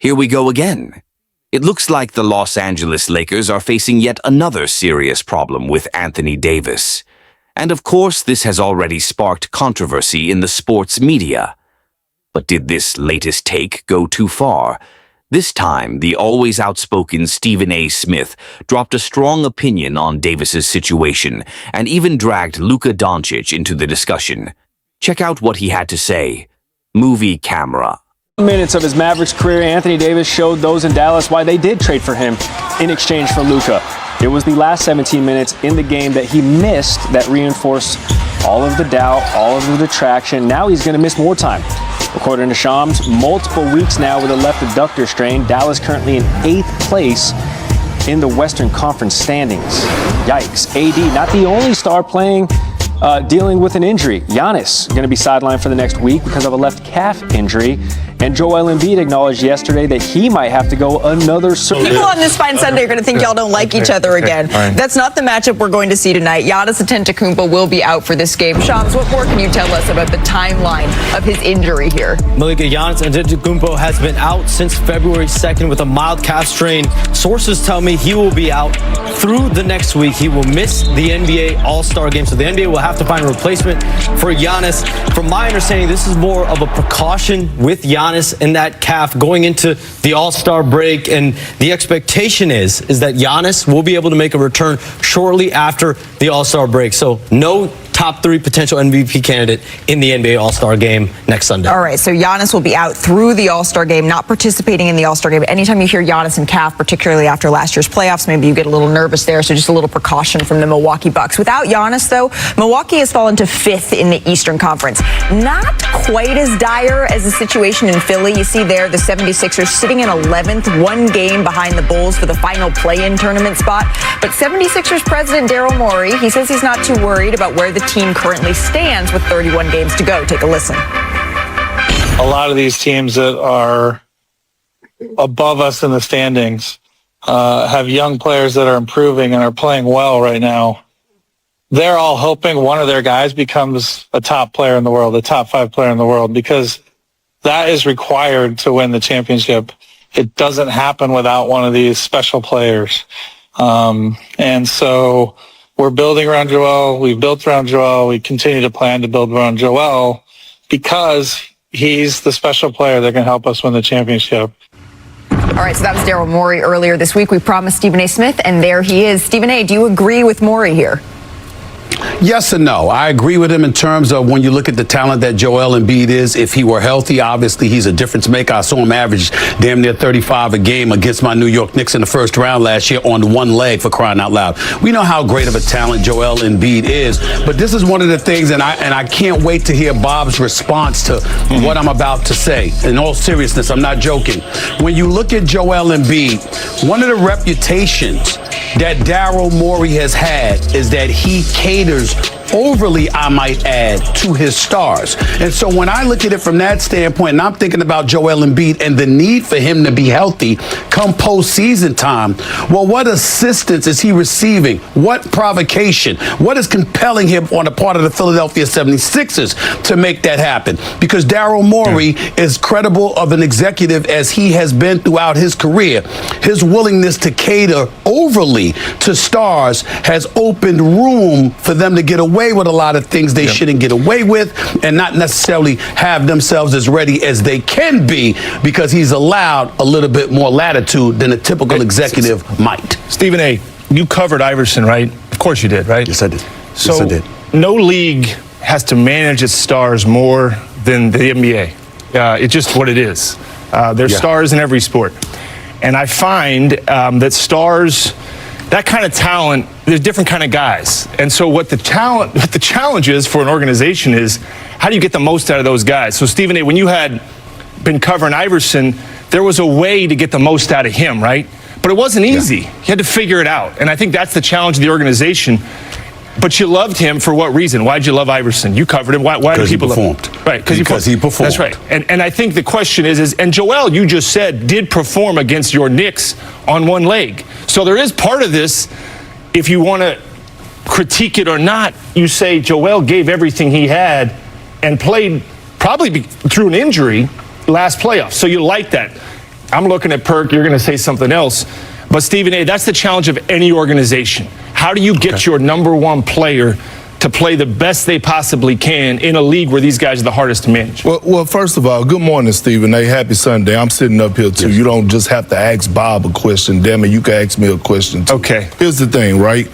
Here we go again. It looks like the Los Angeles Lakers are facing yet another serious problem with Anthony Davis. And of course, this has already sparked controversy in the sports media. But did this latest take go too far? This time, the always outspoken Stephen A. Smith dropped a strong opinion on Davis's situation and even dragged Luka Dončić into the discussion. Check out what he had to say. Movie camera. Minutes of his Mavericks career, Anthony Davis showed those in Dallas why they did trade for him in exchange for Luka. It was the last 17 minutes in the game that he missed that reinforced all of the doubt, all of the detraction. Now he's going to miss more time. According to Shams, multiple weeks now with a left adductor strain. Dallas currently in 8th place in the Western Conference standings. Yikes. AD, not the only star playing, dealing with an injury. Giannis going to be sidelined for the next week because of a left calf injury. And Joel Embiid acknowledged yesterday that he might have to go another surgery. People on this fine Sunday are going to think y'all don't like each other again. That's not the matchup we're going to see tonight. Giannis Antetokounmpo will be out for this game. Shams, what more can you tell us about the timeline of his injury here? Malika, Giannis Antetokounmpo has been out since February 2nd with a mild calf strain. Sources tell me he will be out through the next week. He will miss the NBA All-Star game, so the NBA will have to find a replacement for Giannis. From my understanding, this is more of a precaution with Giannis in that calf going into the All-Star break, and the expectation is that Giannis will be able to make a return shortly after the All-Star break. So no top 3 potential MVP candidate in the NBA All-Star game next Sunday. All right, so Giannis will be out through the All-Star game, not participating in the All-Star game. Anytime you hear Giannis and calf, particularly after last year's playoffs, maybe you get a little nervous there, so just a little precaution from the Milwaukee Bucks. Without Giannis, though, Milwaukee has fallen to 5th in the Eastern Conference. Not quite as dire as the situation in Philly. You see there, the 76ers sitting in 11th, 1 game behind the Bulls for the final play-in tournament spot. But 76ers president Daryl Morey, he says he's not too worried about where the team currently stands with 31 games to go. Take a listen. A lot of these teams that are above us in the standings have young players that are improving and are playing well right now. They're all hoping one of their guys becomes a top player in the world, a top 5 player in the world, because that is required to win the championship. It doesn't happen without one of these special players. And so we're building around Joel. We've built around Joel. We continue to plan to build around Joel because he's the special player that can help us win the championship. All right, so that was Daryl Morey earlier this week. We promised Stephen A. Smith, and there he is. Stephen A., do you agree with Morey here? Yes and no. I agree with him in terms of when you look at the talent that Joel Embiid is. If he were healthy, obviously he's a difference maker. I saw him average damn near 35 a game against my New York Knicks in the first round last year on one leg, for crying out loud. We know how great of a talent Joel Embiid is, but this is one of the things, and I can't wait to hear Bob's response to what I'm about to say. In all seriousness, I'm not joking. When you look at Joel Embiid, one of the reputations that Daryl Morey has had is that he caters overly, I might add, to his stars. And so when I look at it from that standpoint, and I'm thinking about Joel Embiid and the need for him to be healthy come postseason time, well, what assistance is he receiving? What provocation? What is compelling him on the part of the Philadelphia 76ers to make that happen? Because Daryl Morey is credible of an executive as he has been throughout his career. His willingness to cater overly to stars has opened room for them to get away with a lot of things they shouldn't get away with and not necessarily have themselves as ready as they can be, because he's allowed a little bit more latitude than a typical executive might. Stephen A., you covered Iverson, right? Of course you did, right? Yes, I did. So yes, I did. No league has to manage its stars more than the NBA. It's just what it is. There's stars in every sport. And I find that stars, that kind of talent, there's different kind of guys. And so what the challenge is for an organization is, how do you get the most out of those guys? So Stephen A., when you had been covering Iverson, there was a way to get the most out of him, right? But it wasn't easy. You had to figure it out. And I think that's the challenge of the organization. But you loved him for what reason? Why did you love Iverson? You covered him. Why do people love him? Right, because he performed. That's right. And I think the question is, and Joel, you just said, did perform against your Knicks on one leg. So there is part of this, if you want to critique it or not, you say Joel gave everything he had and played probably through an injury last playoff. So you like that. I'm looking at Perk. You're going to say something else. But Stephen A., that's the challenge of any organization. How do you get your number one player to play the best they possibly can in a league where these guys are the hardest to manage? Well, first of all, good morning, Stephen A. Happy Sunday. I'm sitting up here, too. Yes. You don't just have to ask Bob a question. Damn it, you can ask me a question, too. Okay. Here's the thing, right?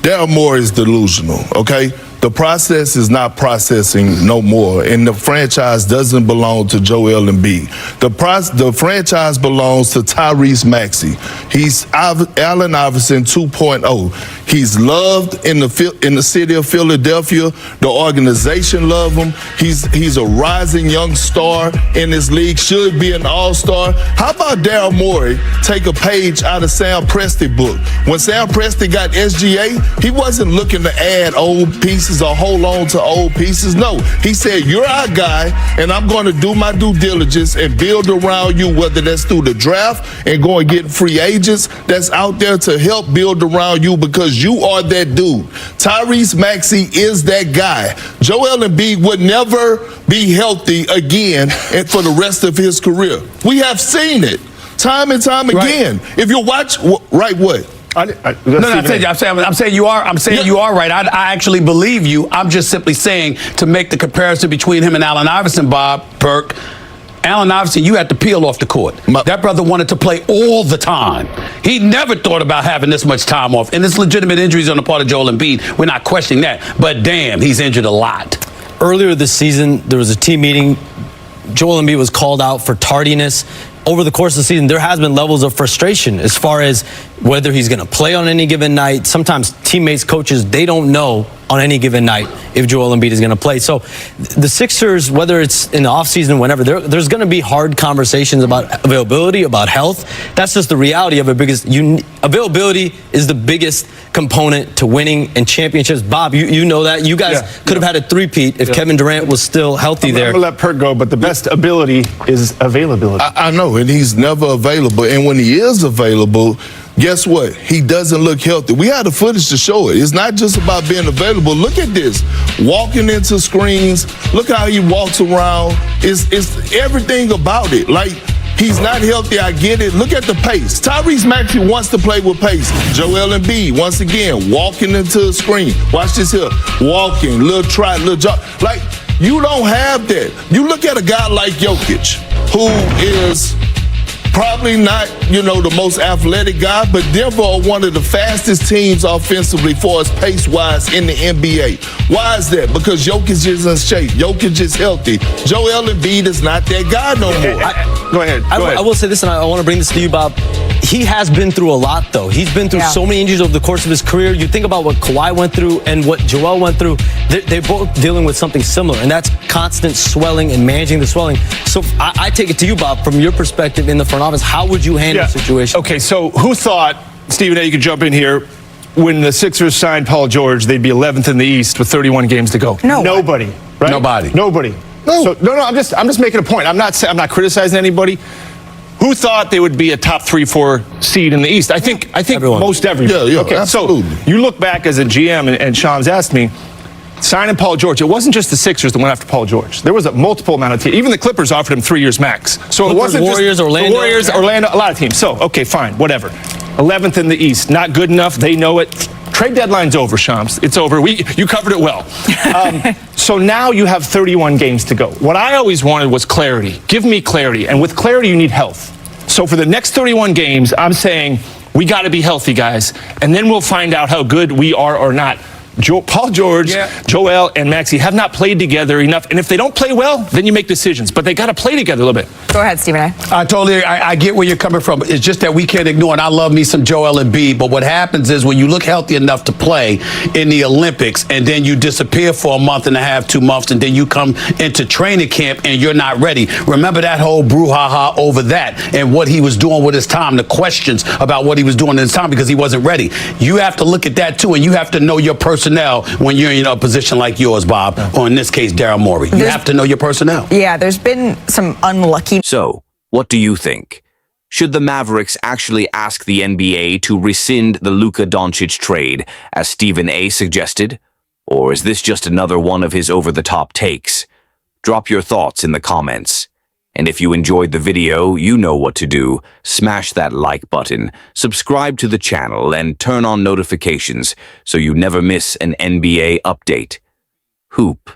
Daryl Morey is delusional, okay? The process is not processing no more, and the franchise doesn't belong to Joel Embiid. The franchise belongs to Tyrese Maxey. He's Allen Iverson 2.0. He's loved in the city of Philadelphia. The organization love him. He's a rising young star in this league. Should be an all-star. How about Daryl Morey take a page out of Sam Presti book? When Sam Presti got SGA, he wasn't looking to add old pieces or hold on to old pieces. No, he said, you're our guy, and I'm going to do my due diligence and build around you, whether that's through the draft and go and get free agents that's out there to help build around you, because you are that dude. Tyrese Maxey is that guy. Joel Embiid would never be healthy again and for the rest of his career. We have seen it time and time again. If you watch, right, what? I'm saying you are. I'm saying you are right. I actually believe you. I'm just simply saying, to make the comparison between him and Allen Iverson, Bob Burke. Allen Iverson, you had to peel off the court. That brother wanted to play all the time. He never thought about having this much time off. And it's legitimate injuries on the part of Joel Embiid. We're not questioning that. But damn, he's injured a lot. Earlier this season, there was a team meeting. Joel Embiid was called out for tardiness. Over the course of the season, there has been levels of frustration as far as whether he's going to play on any given night. Sometimes teammates, coaches, they don't know on any given night if Joel Embiid is going to play. So the Sixers, whether it's in the offseason, whenever, there's going to be hard conversations about availability, about health. That's just the reality of it, because availability is the biggest component to winning and championships. Bob, you know that. You guys could have had a three-peat if Kevin Durant was still healthy there. I'm going to let Perk go, but the best ability is availability. I know, and he's never available. And when he is available, guess what? He doesn't look healthy. We have the footage to show it. It's not just about being available. Look at this. Walking into screens. Look how he walks around. It's everything about it. Like, he's not healthy, I get it. Look at the pace. Tyrese Maxey wants to play with pace. Joel Embiid, once again, walking into a screen. Watch this here. Walking, little trot, little jog. Like, you don't have that. You look at a guy like Jokic, who is probably not, the most athletic guy, but Denver are one of the fastest teams offensively for us pace-wise in the NBA. Why is that? Because Jokic is in shape. Jokic is healthy. Joel Embiid is not that guy no more. Go ahead. I will say this, and I want to bring this to you, Bob. He has been through a lot, though. He's been through so many injuries over the course of his career. You think about what Kawhi went through and what Joel went through. They're both dealing with something similar, and that's constant swelling and managing the swelling. So I take it to you, Bob, from your perspective in the front office, how would you handle the situation? Okay, so who thought, Stephen A., you could jump in here, when the Sixers signed Paul George, they'd be 11th in the East with 31 games to go? Nobody. Right? Nobody. No. So, no, I'm just making a point. I'm not criticizing anybody. Who thought they would be a top 3-4 seed in the East? I think most everyone. Yeah, okay, absolutely. So you look back as a GM, and Sean's asked me, signing Paul George, it wasn't just the Sixers that went after Paul George. There was a multiple amount of teams. Even the Clippers offered him 3 years max. So it wasn't Warriors, just Orlando. The Warriors, Orlando, a lot of teams. So, okay, fine, whatever. 11th in the East, not good enough. They know it. Trade deadline's over, Shams. It's over. You covered it well. So now you have 31 games to go. What I always wanted was clarity. Give me clarity. And with clarity, you need health. So for the next 31 games, I'm saying we got to be healthy, guys. And then we'll find out how good we are or not. Paul George, Joel, and Maxey have not played together enough. And if they don't play well, then you make decisions. But they got to play together a little bit. Go ahead, Stephen A. I get where you're coming from. It's just that we can't ignore, and I love me some Joel Embiid, but what happens is when you look healthy enough to play in the Olympics and then you disappear for a month and a half, 2 months, and then you come into training camp and you're not ready. Remember that whole brouhaha over that and what he was doing with his time, the questions about what he was doing in his time because he wasn't ready. You have to look at that too, and you have to know your personnel when you're in a position like yours, Bob, or in this case, Daryl Morey. You have to know your personnel. Yeah, there's been some unlucky. So, what do you think? Should the Mavericks actually ask the NBA to rescind the Luka Dončić trade, as Stephen A. suggested? Or is this just another one of his over-the-top takes? Drop your thoughts in the comments. And if you enjoyed the video, you know what to do. Smash that like button, subscribe to the channel, and turn on notifications so you never miss an NBA update. Hoop.